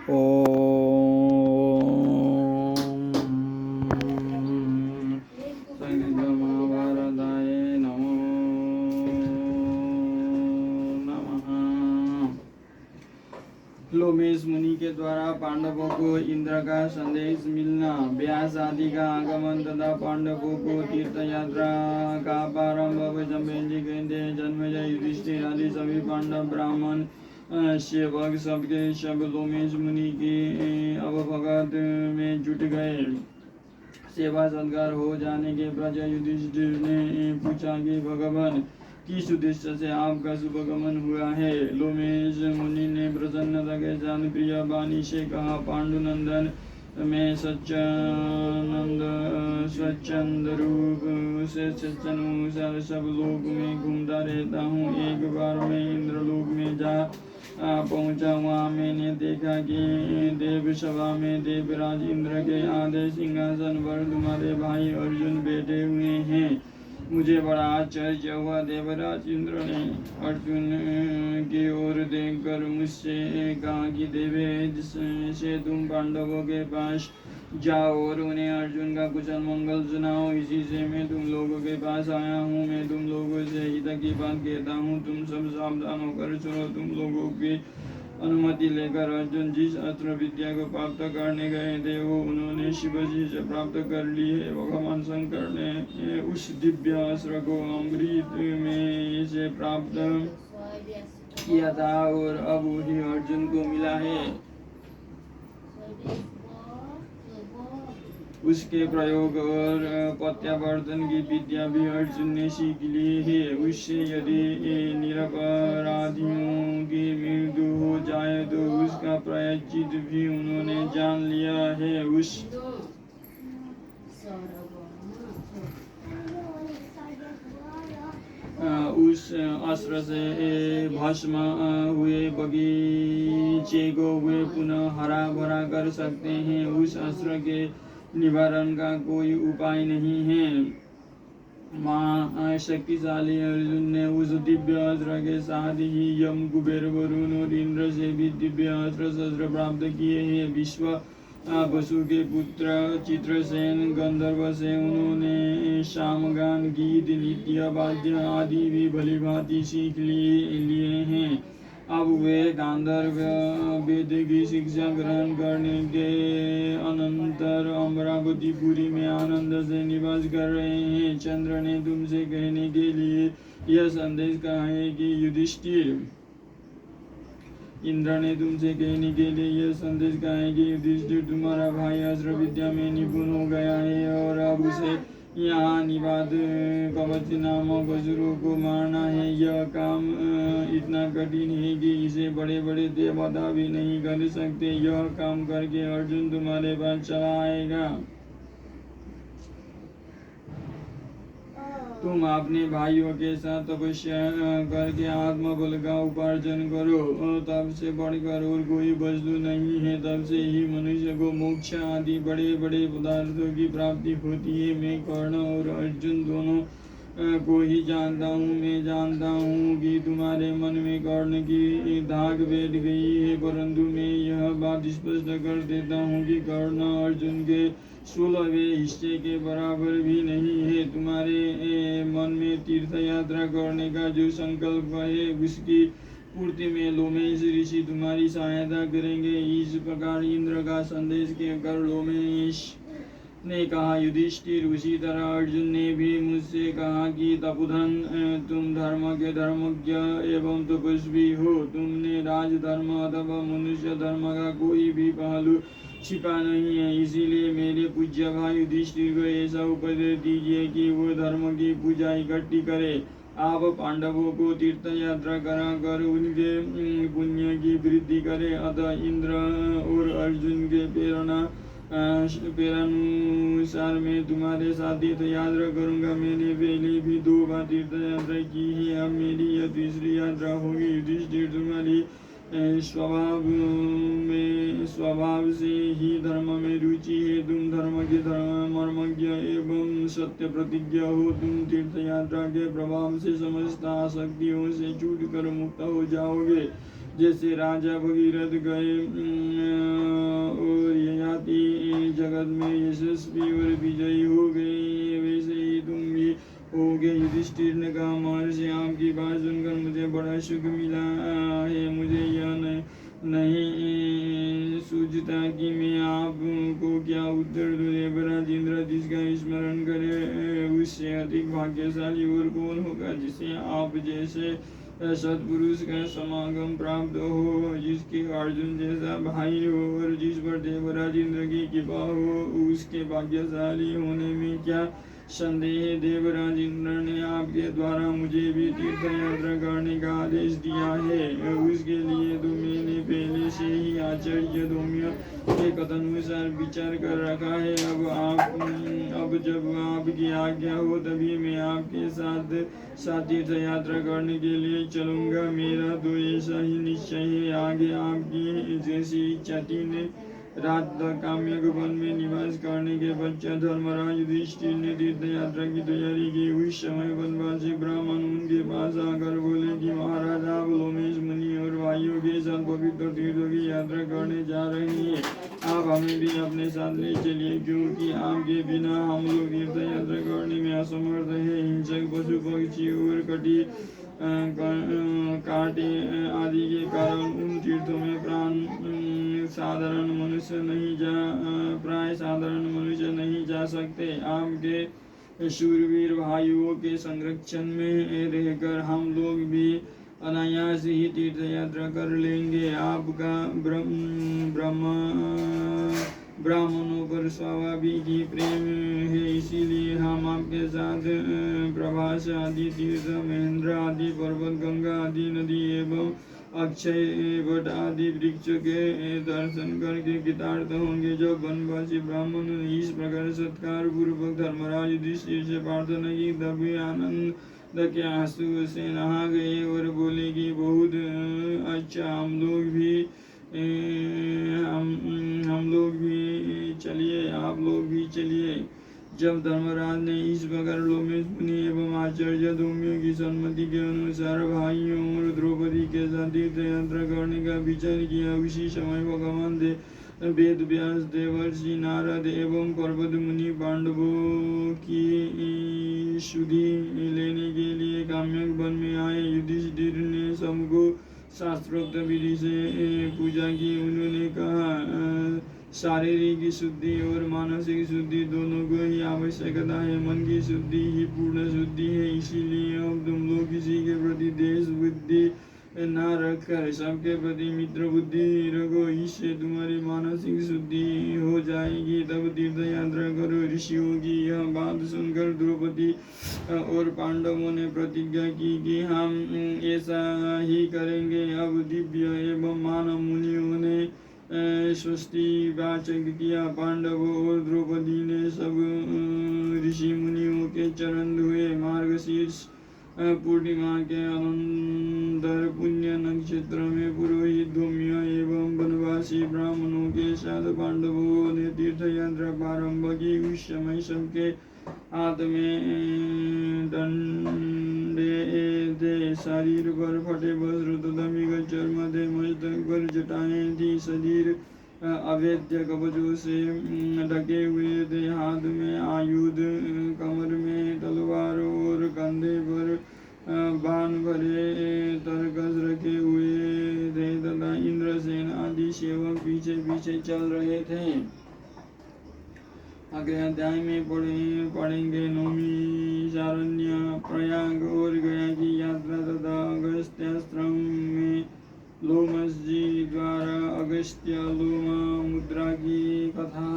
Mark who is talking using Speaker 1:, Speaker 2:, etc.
Speaker 1: महाभारताय नमो नमः। लोमेश मुनि के द्वारा पांडवों को इंद्र का संदेश मिलना, व्यास आदि का आगमन तथा पांडवों को तीर्थ यात्रा का प्रारंभ। जम्बेजी कहते हैं, जन्मेजय युधिष्ठिर आदि सभी पांडव ब्राह्मण सेवक सबके सब लोमेश मुनि के अवभगत में जुट गए। सेवा सत्कार हो जाने के प्रजा युधिष्ठिर ने पूछा कि भगवान, किस उद्देश्य से आपका शुभगमन हुआ है? लोमेश मुनि ने प्रसन्नता के साथ प्रिय वाणी से कहा, पांडुनंदन, मैं स्वच्छंद रूप से सच्चनुसार सब लोक में घूमता रहता हूँ। एक बार मैं इंद्रलोक में जा पहुंचा। वहाँ मैंने देखा कि देव सभा में देवराज इंद्र के आधे सिंहासन पर तुम्हारे भाई अर्जुन बैठे हुए हैं। मुझे बड़ा आश्चर्य हुआ। देवराज इंद्र ने अर्जुन की ओर देखकर मुझसे कहा कि देवेश से तुम पांडवों के पास जाओ और उन्हें अर्जुन का कुशल मंगल सुनाओ। इसी से मैं तुम लोगों के पास आया हूँ। मैं तुम लोगों से हित की बात कहता हूँ, तुम सब सावधान होकर सुनो। तुम लोगों की अनुमति लेकर अर्जुन जिस अस्त्र विद्या को प्राप्त करने गए थे वो उन्होंने शिव जी से प्राप्त कर ली है। भगवान शंकर ने उस दिव्य अस्त्र को अमृत में से प्राप्त किया था और अब वही अर्जुन को मिला है। उसके प्रयोग और प्रत्यावर्तन की विद्या भी अर्जुन ने सीख ली है। उससे यदि निरपराधियों की मृत्यु हो जाए तो उसका प्रायश्चित भी उन्होंने जान लिया है। उस अस्त्र से भस्म हुए बगीचे को वे पुनः हरा भरा कर सकते हैं। उस अस्त्र के निवारण का कोई उपाय नहीं है। शक्तिशाली अर्जुन ने उस दिव्य अस्त्र के साथ ही यम, कुबेर, वरुण और इंद्र से भी दिव्य अस्त्र शस्त्र प्राप्त किए हैं। विश्व वसु के पुत्र चित्रसेन गंधर्व से उन्होंने सामगान, गीत, नृत्य, वाद्य आदि भी भली भांति सीख लिए हैं। अब वे गांधर्व वेद की शिक्षा ग्रहण करने के अनंतर अमरावतीपुरी में आनंद से निवास कर रहे हैं। चंद्र ने तुमसे कहने के लिए यह संदेश कहा है कि युधिष्ठिर, इंद्र ने तुमसे कहने के लिए यह संदेश कहा है कि युधिष्ठिर तुम्हारा भाई अस्त्र विद्या में निपुण हो गया है और अब उसे यहाँ निवाद कवच नामक असुरों को मारना है। यह काम इतना कठिन है कि इसे बड़े बड़े देवता भी नहीं कर सकते। यह काम करके अर्जुन तुम्हारे पास चला आएगा। तुम अपने भाइयों के साथ तपस्या करके आत्मबल का उपार्जन करो। तब से बढ़कर और कोई वस्तु नहीं है। तब से ही मनुष्य को मोक्ष आदि बड़े बड़े पदार्थों की प्राप्ति होती है। मैं कर्ण और अर्जुन दोनों को ही जानता हूँ। मैं जानता हूँ कि तुम्हारे मन में कर्ण की धाक बैठ गई है, परंतु मैं यह बात स्पष्ट कर देता हूँ कि कर्ण अर्जुन के 16वें हिस्से के बराबर भी नहीं है। तुम्हारे मन में तीर्थ यात्रा करने का जो संकल्प है उसकी पूर्ति में लोमेश ऋषि तुम्हारी सहायता करेंगे। इस प्रकार इंद्र का संदेश कहकर लोमेश ने कहा, युधिष्ठिर, उसी तरह अर्जुन ने भी मुझसे कहा कि तपोधन, तुम धर्म के धर्मज्ञ एवं तपस्वी हो। तुमने राजधर्म अथवा मनुष्य धर्म का कोई भी पहलू छिपा नहीं है। इसीलिए मेरे पूज्य भाई युधिष्ठिर को ऐसा उपदेश दीजिए कि वो धर्म की पूजा इकट्ठी करे। आप पांडवों को तीर्थ यात्रा करा कर उनके पुण्य की वृद्धि करे। अतः इंद्र और अर्जुन के प्रेरणानुसार मैं तुम्हारे साथ तीर्थ यात्रा करूंगा। मैंने पहले भी 2 बार तीर्थ यात्रा की है, अब मेरी यह तीसरी यात्रा होगी। युधिष्ठिर, तुम्हारी स्वभाव से ही धर्म में रुचि है। तुम धर्म के मर्मज्ञ एवं सत्य प्रतिज्ञ हो। तुम तीर्थ यात्रा के प्रभाव से समस्त आसक्तियों से छूट कर मुक्त हो जाओगे। जैसे राजा भगीरथ गए जगत में यशस्वी और विजयी हो गए, वैसे ही तुम भी हो गए। युधिष्ठिर ने कहा, महर्षि आपकी बात सुनकर मुझे बड़ा सुख मिला है। मुझे यह नहीं सूझता कि मैं आपको क्या उत्तर दूं। देवराज इंद्र जिसका स्मरण करे उससे अधिक भाग्यशाली और कौन होगा, जिसे आप जैसे सत्पुरुष का समागम प्राप्त हो, जिसके अर्जुन जैसा भाई हो और जिस पर देवराज इंद्र की कृपा हो, उसके भाग्यशाली होने में क्या संदेह। देवराज इंद्र ने आपके द्वारा मुझे भी तीर्थ यात्रा करने का आदेश दिया है। उसके लिए तो मैंने पहले से ही आचार्य धौम्य के कथनानुसार विचार कर रखा है। अब जब आपकी आज्ञा हो तभी मैं आपके साथ तीर्थ यात्रा करने के लिए चलूंगा। मेरा तो ऐसा ही निश्चय है। आगे आपकी जैसी इच्छा। 3 रात तक काम्यक वन में निवास करने के पश्चात धर्मराज युधिष्ठिर ने तीर्थ यात्रा की तैयारी की। उस समय वनवासी ब्राह्मण उनके पास आकर बोले कि महाराज, आप लोमेश मुनि और भाइयों के साथ पवित्र तीर्थों की यात्रा करने जा रहे हैं। आप हमें भी अपने साथ ले चलिए, क्योंकि आपके बिना हम लोग तीर्थ यात्रा करने में असमर्थ है। हिंसक पशु पक्षी और कटी कांटे आदि के कारण उन तीर्थों में प्राय साधारण मनुष्य नहीं जा सकते। आपके शूरवीर भाइयों के संरक्षण में रहकर हम लोग भी अनायास ही तीर्थ यात्रा कर लेंगे। आपका ब्राह्मणों पर स्वाभाविक ही प्रेम है, इसीलिए हम आपके साथ प्रभास आदि तीर्थ, महेंद्र आदि पर्वत, गंगा आदि नदी एवं अक्षय वट आदि वृक्ष के दर्शन करके कृतार्थ होंगे। जब वनवासी ब्राह्मण ने इस प्रकार सत्कार पूर्वक धर्मराज युधिष्ठिर से प्रार्थना की, तभी आनंद के आंसू से नहा गए और बोले कि बहुत अच्छा, हम लोग भी चलिए, आप लोग भी चलिए। जब धर्मराज ने इस प्रकार लोमेश मुनि एवं आचार्य धौम्य की सम्मति के अनुसार भाइयों और द्रौपदी के साथ तीर्थ यात्रा करने का विचार किया, उसी समय भगवान वेद व्यास, देवर्षि नारद एवं पर्वत मुनि पांडवों की सुधि लेने के लिए काम्यक वन में आए। युधिष्ठिर ने सबको शास्त्रोक्त विधि से पूजा की। उन्होंने कहा, शारीरिक शुद्धि और मानसिक शुद्धि दोनों को ही आवश्यकता है। मन की शुद्धि ही पूर्ण शुद्धि है। इसीलिए अब तुम लोग किसी के प्रति देश बुद्धि न रखकर सबके प्रति मित्र बुद्धि रखो, इससे तुम्हारी मानसिक शुद्धि हो जाएगी। तब तीर्थ यात्रा करो। ऋषियों की यह बात सुनकर द्रौपदी और पांडवों ने प्रतिज्ञा की कि हम ऐसा ही करेंगे। अब दिव्य एवं मानव मुनियों ने स्वस्ति वाचक किया। पांडवों और द्रौपदी ने सब ऋषि मुनियों के चरण धोए। मार्गशीर्ष पूर्णिमा के अनंतर पुण्य नक्षत्र में पुरोहित धौम्य एवं वनवासी ब्राह्मणों के साथ पांडवों ने तीर्थ यात्रा प्रारंभ की। उस समय सबके हाथ में डंडे थे, शरीर पर फटे वस्त्र तथा मृग चर्म थे, मस्तक पर जटाएं थी, शरीर अवैध कवचों से ढके हुए थे, हाथ में आयुध, कमर में तलवार और कंधे पर बाण भरे तरकस रखे हुए थे तथा इंद्रसेन आदि सेवक पीछे पीछे चल रहे थे। अगले अध्याय में पढ़ेंगे नौमिषारण्य, प्रयाग और गया की यात्रा तथा अगस्त्याश्रम में लोमश जी द्वारा अगस्त्य लोमा मुद्रा की कथा।